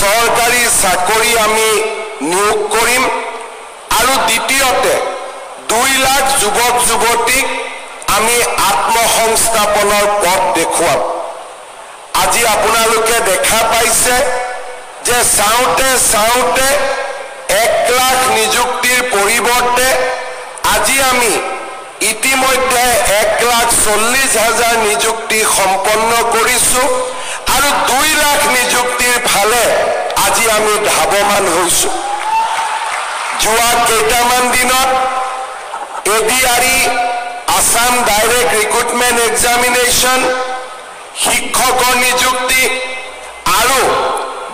চৰকাৰী চাকৰি আমি নিয়োগ কৰিম আৰু দ্বিতীয়তে 2 লাখ যুৱক যুৱতীক আমি আত্মসংস্থাপনৰ পথ দেখুৱাম আজি আপোনালোকে দেখা পাইছে যে চাওঁতে চাওঁতে 1 লাখ নিযুক্তিৰ পৰিৱৰ্তে আজি আমি ইতিমধ্যে 1,40,000 নিযুক্তি সম্পন্ন কৰিছো আৰু 2 লাখ নিযুক্তিৰ ফালে আজি আমি ধাৱমান হৈছো যোৱা কেইটামান দিনত ADRE Assam direct recruitment examination শিক্ষকৰ নিযুক্তি আৰু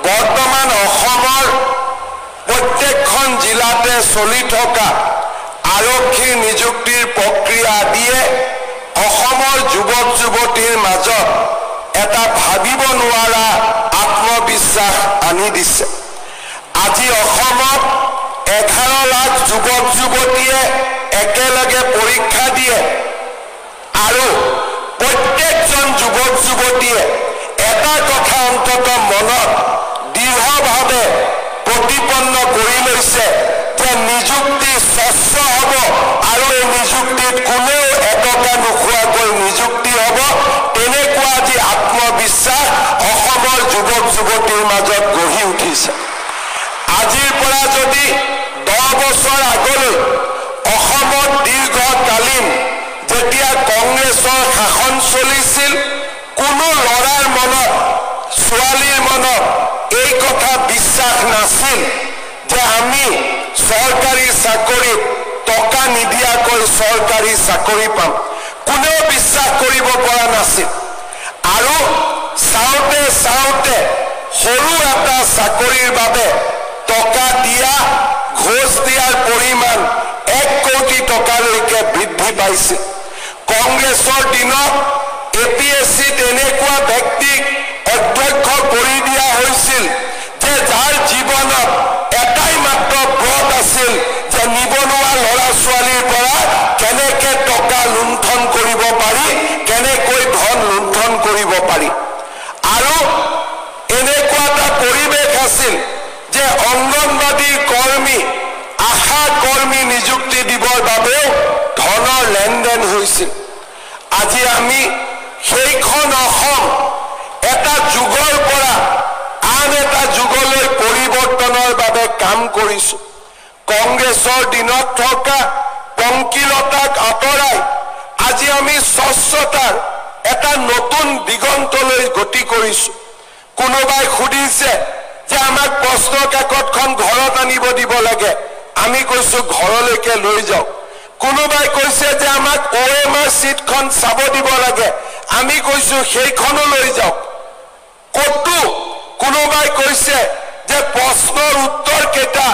বৰ্তমান অসমৰ প্ৰত্যেকখন জিলাতে চলি থকা আৰক্ষীৰ নিযুক্তিৰ প্ৰক্ৰিয়া দিয়ে অসমৰ যুৱক যুৱতীৰ মাজত এটা ভাবিব নোৱাৰা আত্মবিশ্বাস আনি দিছে আজি অসমত 11 লাখ যুৱক যুৱতীয়ে একেলগে পৰীক্ষা দিয়ে আৰু প্ৰত্যেকজন যুৱক যুৱতীয়ে এটা কথা অন্তত মনত দৃঢ়ভাৱে প্ৰতিপন্ন কৰি লৈছে যে নিযুক্তি স্বচ্ছ হ'ব আৰু এই নিযুক্তিত কোনেও এটকা নোখোৱাকৈ নিযুক্তি হ'ব তেনেকুৱা আজি আত্মবিশ্বাস অসমৰ যুৱক যুৱতীৰ মাজত গঢ়ি উঠিছে আজিৰ পৰা যদি 10 বছৰ আগলৈ অসমত দীৰ্ঘকালীন যেতিয়া কংগ্ৰেছৰ শাসন চলিছিল কোনো ল'ৰাৰ মনত ছোৱালীৰ মনত এই কথা বিশ্বাস নাছিল যে আমি চৰকাৰী চাকৰিত টকা নিদিয়াকৈ চৰকাৰী চাকৰি পাম কোনেও বিশ্বাস কৰিব পৰা নাছিল আৰু চাওঁতে চাওঁতে সৰু এটা চাকৰিৰ বাবে টকা দিয়া ঘোষ দিয়াৰ পৰিমাণ 1 কোটি টকালৈকে বৃদ্ধি পাইছিল কংগ্ৰেছৰ দিনত এপিএছচিত এনেকুৱা ব্যক্তিক অধ্যক্ষ কৰি দিয়া হৈছিল যে যাৰ জীৱনত এটাই মাত্ৰ ব্ৰত আছিল যে নিবনুৱা ল'ৰা ছোৱালীৰ পৰা কেনেকৈ টকা লুণ্ঠন কৰিব পাৰি কেনেকৈ ধন লুণ্ঠন কৰিব পাৰি আৰু এনেকুৱা এটা পৰিৱেশ আছিল যে অংগনবাদী কৰ্মী আশা কৰ্মী নিযুক্তি দিবৰ বাবেও ধনৰ লেনদেন হৈছিল আজি আমি সেইখন অসম এটা যুগৰ পৰা আন এটা যুগলৈ পৰিৱৰ্তনৰ বাবে কাম কৰিছো কংগ্ৰেছৰ দিনত থকা পংকিলতাক আঁতৰাই আজি আমি স্বচ্ছতাৰ এটা নতুন দিগন্তলৈ গতি কৰিছো কোনোবাই সুধিছে যে আমাক প্ৰশ্ন কাকতখন ঘৰত আনিব দিব লাগে আমি কৈছো ঘৰলৈকে লৈ যাও কোনোবাই কৈছে যে আমাক ওএমআৰ সিটখন চাব দিব লাগে আমি কৈছো সেইখনো লৈ যাও কতো কোনোবাই কৈছে যে প্ৰশ্নৰ উত্তৰ কেটা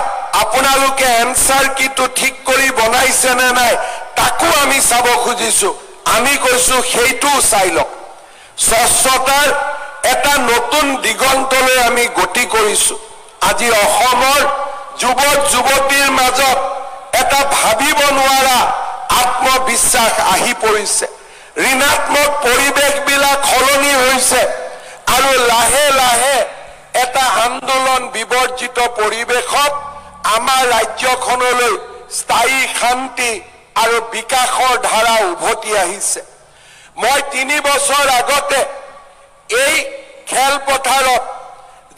আপোনালোকে এনসাৰ কিটো ঠিক কৰি বনাইছে নে নাই তাকো আমি চাব খুজিছো আমি কৈছো সেইটো চাই লওক স্বচ্ছতাৰ এটা নতুন দিগন্তলৈ আমি গতি কৰিছো আজি অসমৰ যুৱক যুৱতীৰ মাজত এটা ভাবিব নোৱাৰা আত্মবিশ্বাস আহি পৰিছে ঋণাত্মক পৰিৱেশবিলাক সলনি হৈছে আৰু লাহে লাহে এটা আন্দোলন বিবৰ্জিত পৰিৱেশত আমাৰ ৰাজ্যখনলৈ স্থায়ী শান্তি আৰু বিকাশৰ ধাৰা উভতি আহিছে মই 3 বছৰ আগতে এই খেলপথাৰত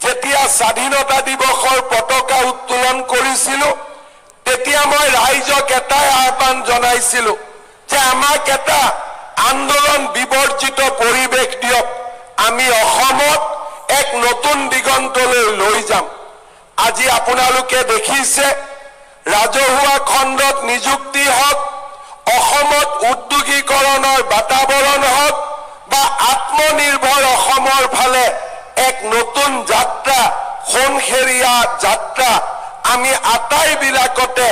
যেতিয়া স্বাধীনতা দিৱসৰ পতাকা উত্তোলন কৰিছিলো তেতিয়া মই ৰাইজক এটাই আহ্বান জনাইছিলো যে আমাক এটা আন্দোলন বিবৰ্জিত পৰিৱেশ দিয়ক আমি অসমত এক নতুন দিগন্তলৈ লৈ যাম আজি আপোনালোকে দেখিছে ৰাজহুৱা খণ্ডত নিযুক্তি হওক অসমত উদ্যোগীকৰণৰ বাতাবৰণ হওক বা আত্মনিৰ্ভৰ অসমৰ ফালে এক নতুন যাত্ৰা সোণখেৰীয়া যাত্ৰা আমি আটাইবিলাকতে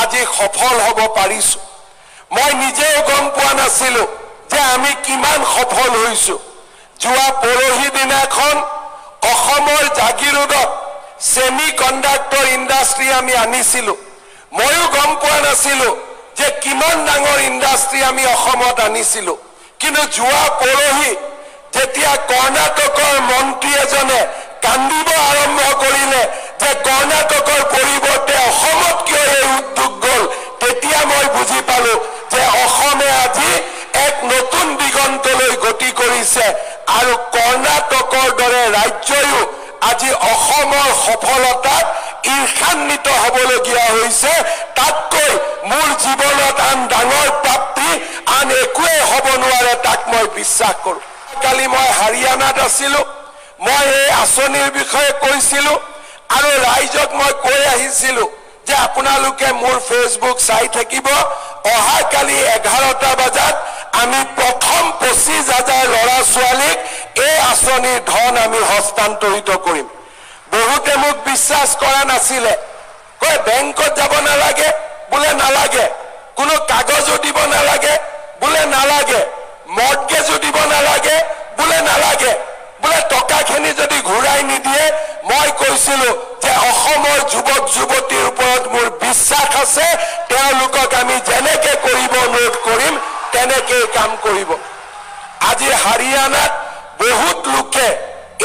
আজি সফল হ'ব পাৰিছো মই নিজেও গম পোৱা নাছিলো যে আমি কিমান সফল হৈছো যোৱা পৰহি দিনাখন অসমৰ জাগিৰোডত সেমিকণ্ডাক্টৰ ইণ্ডাষ্ট্ৰি আমি আনিছিলো ময়ো গম পোৱা নাছিলো যে কিমান ডাঙৰ ইণ্ডাষ্ট্ৰি আমি অসমত আনিছিলো কিন্তু যোৱা পৰহি যেতিয়া কৰ্ণাটকৰ মন্ত্ৰী এজনে কান্দিব আৰম্ভ কৰি কৰ্ণাটকৰ পৰিৱৰ্তে অসমত কিয় এই উদ্যোগ গ'ল তেতিয়া মই বুজি পালো যে অসমে আজি এক নতুন দিগন্তলৈ গতি কৰিছে আৰু কৰ্ণাটকৰ দৰে ৰাজ্যয়ো আজি অসমৰ সফলতাত ঈৰ্ষান্বিত হ'বলগীয়া হৈছে তাতকৈ মোৰ জীৱনত আন ডাঙৰ প্ৰাপ্তি আন একোৱে হ'ব নোৱাৰে তাক মই বিশ্বাস কৰোঁ কালি মই হাৰিয়ানাত আছিলোঁ মই এই আঁচনিৰ বিষয়ে কৈছিলোঁ আৰু ৰাইজক মই কৈ আহিছিলোঁ যে আপোনালোকে মোৰ ফেচবুক চাই থাকিব অহাকালি 11টা বজাত আমি প্ৰথম 25,000 ল'ৰা ছোৱালীক এই আঁচনিৰ ধন আমি হস্তান্তৰিত কৰিম বহুতে মোক বিশ্বাস কৰা নাছিলে কয় বেংকত যাব নালাগে বোলে নালাগে কোনো কাগজো দিব নালাগে বোলে নালাগে মৰ্টগেজো দিব নালাগে বোলে নালাগে বোলে টকাখিনি যদি ঘূৰাই নিদিয়ে মই কৈছিলোঁ যে অসমৰ যুৱক যুৱতীৰ ওপৰত মোৰ বিশ্বাস আছে তেওঁলোকক আমি যেনেকৈ কৰিব অনুৰোধ কৰিম তেনেকৈ কাম কৰিব আজি হাৰিয়ানাত বহুত লোকে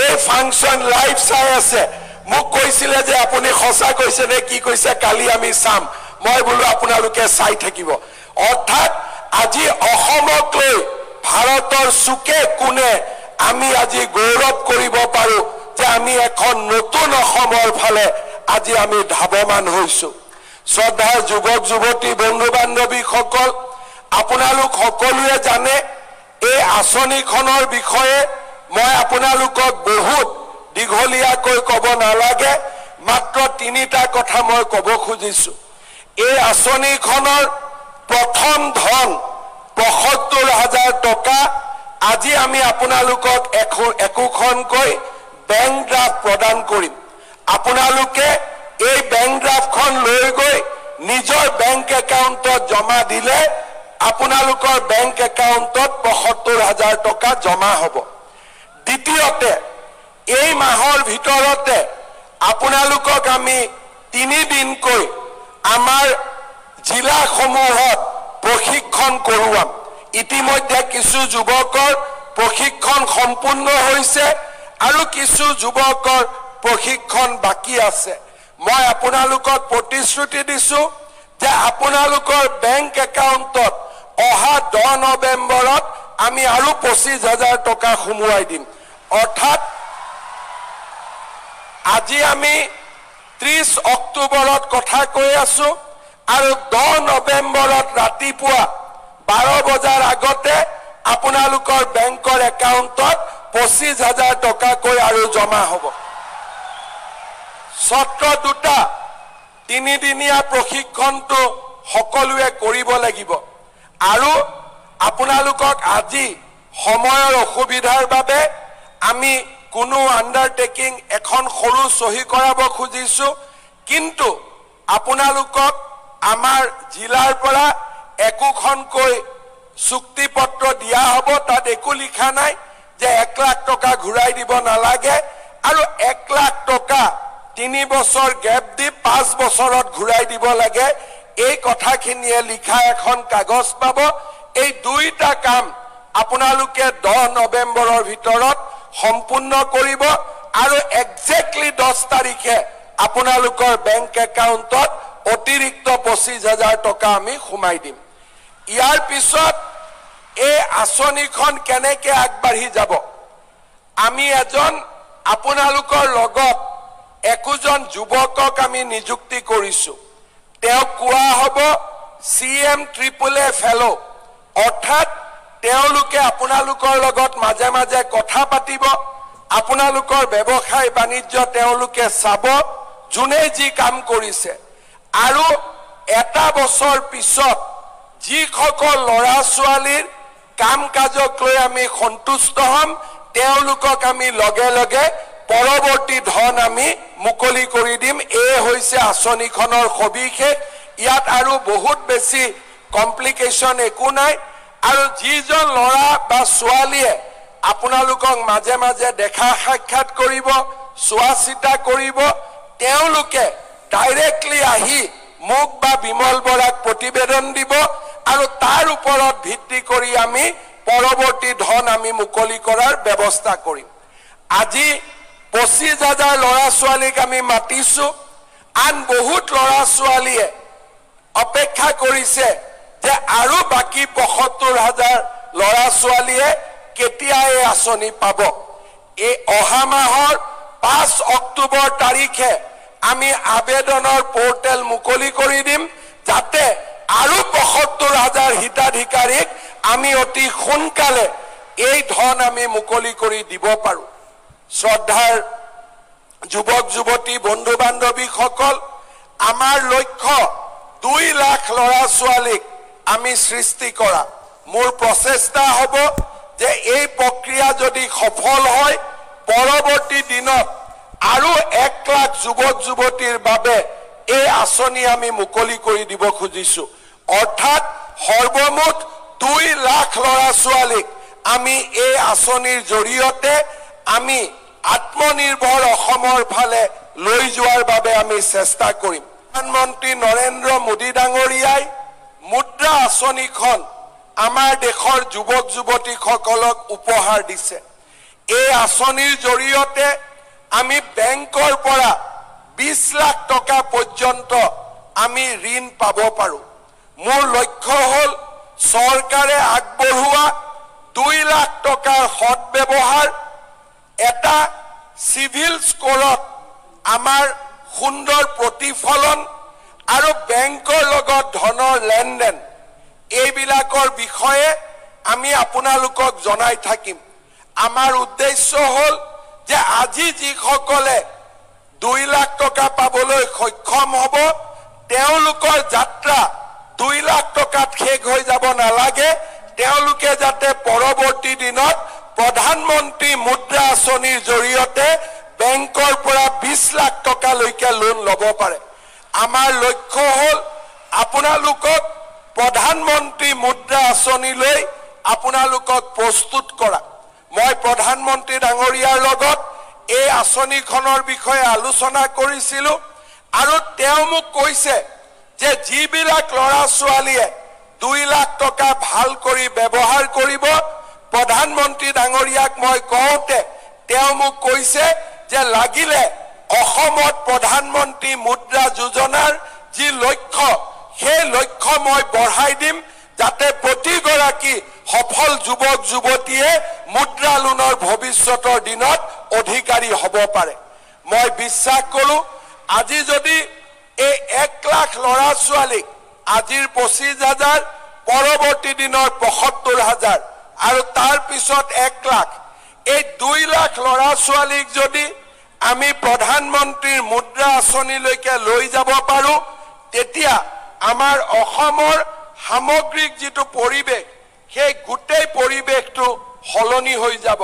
এই ফাংচন লাইভ চাই আছে মোক কৈছিলে যে আপুনি সঁচা কৈছে নে কি কৈছে কালি আমি চাম মই বোলো আপোনালোকে চাই থাকিব অৰ্থাৎ আজি অসমক লৈ ভাৰতৰ চুকে কোণে আমি আজি গৌৰৱ কৰিব পাৰো যে আমি এখন নতুন অসমৰ ফালে আজি আমি ধাৱমান হৈছো শ্ৰদ্ধাৰ যুৱক যুৱতী বন্ধু বান্ধৱীসকল আপোনালোক সকলোৱে জানে এই আঁচনিখনৰ বিষয়ে মই আপোনালোকক বহুত দীঘলীয়াকৈ ক'ব নালাগে মাত্ৰ 3টা কথা মই ক'ব খুজিছো এই আঁচনিখনৰ প্ৰথম ধন ৭৫,০০০ টকা আজি আমি আপোনালোকক একোখনকৈ বেংক ড্ৰাফ্ট প্ৰদান কৰিম আপোনালোকে এই বেংক ড্ৰাফ্টখন লৈ গৈ নিজৰ বেংক একাউণ্টত জমা দিলে আপোনালোকৰ বেংক একাউণ্টত ৭৫,০০০ টকা জমা হ'ব দ্বিতীয়তে এই মাহৰ ভিতৰতে আপোনালোকক আমি 3 দিনকৈ আমাৰ জিলাসমূহত প্ৰশিক্ষণ কৰোৱাম ইতিমধ্যে কিছু যুৱকৰ প্ৰশিক্ষণ সম্পূৰ্ণ হৈছে আৰু কিছু যুৱকৰ প্ৰশিক্ষণ বাকি আছে মই আপোনালোকক প্ৰতিশ্ৰুতি দিছো যে আপোনালোকৰ বেংক একাউণ্টত অহা 10 নৱেম্বৰত আমি আৰু 25,000 টকা সোমোৱাই দিম অৰ্থাৎ আজি আমি 30 অক্টোবৰত কথা কৈ আছো আৰু 10 নৱেম্বৰত ৰাতিপুৱা 12 বজাৰ আগতে আপোনালোকৰ বেংকৰ একাউণ্টত 25,000 টকাকৈ আৰু জমা হ'ব সত্ৰ দুটা 3 দিনীয়া প্ৰশিক্ষণটো সকলোৱে কৰিব লাগিব আৰু আপোনালোকক আজি সময়ৰ অসুবিধাৰ বাবে আমি কোনো আন্ডাৰটেকিং এখন সৰু সহি কৰাব খুজিছো কিন্তু আপোনালোকক আমাৰ জিলাৰ পৰা একোখনকৈ চুক্তিপত্ৰ দিয়া হ'ব তাত একো লিখা নাই যে 1 লাখ টকা ঘূৰাই দিব নালাগে আৰু 1 লাখ টকা 3 বছৰ গ্যাপ দি 5 বছৰত ঘূৰাই দিব লাগে এই কথাখিনিয়ে লিখা এখন কাগজ পাব এই দুইটা কাম আপোনালোকে 10 নৱেম্বৰৰ ভিতৰত সম্পূৰ্ণ কৰিব আৰু এক্সেক্টলি 10 তাৰিখে আপোনালোকৰ বেংক একাউণ্টত অতিৰিক্ত 25,000 টকা আমি সোমাই দিম ইয়াৰ পিছত এই আঁচনিখন কেনেকৈ আগবাঢ়ি যাব আমি এজন আপোনালোকৰ লগত একোজন যুৱকক আমি নিযুক্তি কৰিছো তেওঁ কোৱা হ'ব CMAAA ফেলো অৰ্থাৎ তেওঁলোকে আপোনালোকৰ লগত মাজে মাজে কথা পাতিব আপোনালোকৰ ব্যৱসায় বাণিজ্য তেওঁলোকে চাব যোনে যি কাম কৰিছে আৰু এটা বছৰ পিছত যিসকল ল'ৰা ছোৱালীৰ কাম কাজক লৈ আমি সন্তুষ্ট হ'ম তেওঁলোকক আমি লগে লগে পৰৱৰ্তী ধন আমি মুকলি কৰি দিম এই হৈছে আঁচনিখনৰ সবিশেষ ইয়াত আৰু বহুত বেছি কমপ্লিকেশ্যন একো নাই আৰু যিজন ল'ৰা বা ছোৱালীয়ে আপোনালোকক মাজে মাজে দেখা সাক্ষাৎ কৰিব চোৱা চিতা কৰিব তেওঁলোকে ডাইৰেক্টলি আহি মোক বা বিমল বৰাক প্ৰতিবেদন দিব আৰু তাৰ ওপৰত ভিত্তি কৰি আমি পৰৱৰ্তী ধন আমি মুকলি কৰাৰ ব্যৱস্থা কৰিম আজি 25,000 ল'ৰা ছোৱালীক আমি মাতিছো আন বহুত ল'ৰা ছোৱালীয়ে অপেক্ষা কৰিছে যে আৰু বাকি ৭৫,০০০ ল'ৰা ছোৱালীয়ে কেতিয়া এই আঁচনি পাব। এই অহা মাহৰ ৫ অক্টোবৰ তাৰিখে আমি আবেদনৰ পোৰ্টেল মুকলি কৰি দিম, যাতে আৰু ৭৫,০০০ হিতাধিকাৰীক আমি অতি সোনকালে এই ধন আমি মুকলি কৰি দিব পাৰো। শ্ৰদ্ধাৰ যুৱক যুৱতী বন্ধু বান্ধৱীসকল, আমাৰ লক্ষ্য ২ লাখ ল'ৰা ছোৱালীক আমি সৃষ্টি কৰা। মোৰ প্ৰচেষ্টা হ'ব যে এই প্ৰক্ৰিয়া যদি সফল হয়, পৰৱৰ্তী দিনত আৰু ১ লাখ যুৱক যুৱতীৰ বাবে এই আঁচনি আমি মুকলি কৰি দিব খুজিছো। অৰ্থাৎ সৰ্বমুঠ ২ লাখ ল'ৰা ছোৱালীক আমি এই আঁচনিৰ জৰিয়তে আমি আত্মনিৰ্ভৰ অসমৰ ফালে লৈ যোৱাৰ বাবে আমি চেষ্টা কৰিম। প্ৰধানমন্ত্ৰী নৰেন্দ্ৰ মোদী ডাঙৰীয়াই মুদ্ৰা আঁচনিখন আমাৰ দেশৰ যুৱক যুৱতীসকলক উপহাৰ দিছে। এই আঁচনিৰ জৰিয়তে আমি বেংকৰ পৰা ২০ লাখ টকা পৰ্যন্ত আমি ঋণ পাব পাৰো। মোৰ লক্ষ্য হ'ল চৰকাৰে আগবঢ়োৱা ২ লাখ টকাৰ সৎব্যৱহাৰ, এটা সিভিল স্কোৰত আমাৰ সুন্দৰ প্ৰতিফলন আৰু বেংকৰ লগত ধনৰ লেনদেন, এইবিলাকৰ বিষয়ে আমি আপোনালোকক জনাই থাকিম। আমাৰ উদ্দেশ্য হ'ল যে আজি যিসকলে ২ লাখ টকা পাবলৈ সক্ষম হ'ব, তেওঁলোকৰ যাত্ৰা ২ লাখ টকাত শেষ হৈ যাব নালাগে। তেওঁলোকে যাতে পৰৱৰ্তী দিনত প্ৰধানমন্ত্ৰী মুদ্ৰা আঁচনিৰ জৰিয়তে বেংকৰ পৰা ২০ লাখ টকালৈকে লোন ল'ব পাৰে। আমাৰ লক্ষ্য হ'ল আপোনালোকক প্ৰধানমন্ত্ৰী মুদ্ৰা আঁচনিলৈ আপোনালোকক প্ৰস্তুত কৰা। মই প্ৰধানমন্ত্ৰী ডাঙৰীয়াৰ লগত এই আঁচনিখনৰ বিষয়ে আলোচনা কৰিছিলো আৰু তেওঁ মোক কৈছে যে যিবিলাক ল'ৰা ছোৱালীয়ে ২ লাখ টকা ভাল কৰি ব্যৱহাৰ কৰিব, প্ৰধানমন্ত্ৰী ডাঙৰীয়াক মই কওঁতে তেওঁ মোক কৈছে যে লাগিলে অসমত প্ৰধানমন্ত্ৰী মুদ্ৰা যোজনাৰ যি লক্ষ্য, সেই লক্ষ্য মই বঢ়াই দিম, যাতে প্ৰতিগৰাকী সফল যুৱক যুৱতীয়ে মুদ্ৰা লোনৰ ভৱিষ্যতৰ দিনত অধিকাৰী হ'ব পাৰে। মই বিশ্বাস কৰোঁ আজি যদি এই ১ লাখ ল'ৰা ছোৱালীক আজিৰ ২৫,০০০, পৰৱৰ্তী দিনৰ ৭৫,০০০ আৰু তাৰ পিছত ১ লাখ, এই ২ লাখ ল'ৰা ছোৱালীক যদি আমি প্ৰধানমন্ত্ৰীৰ মুদ্ৰা আঁচনিলৈকে লৈ যাব পাৰো, তেতিয়া আমাৰ অসমৰ সামগ্ৰিক যিটো পৰিৱেশ, সেই গোটেই পৰিৱেশটো সলনি হৈ যাব।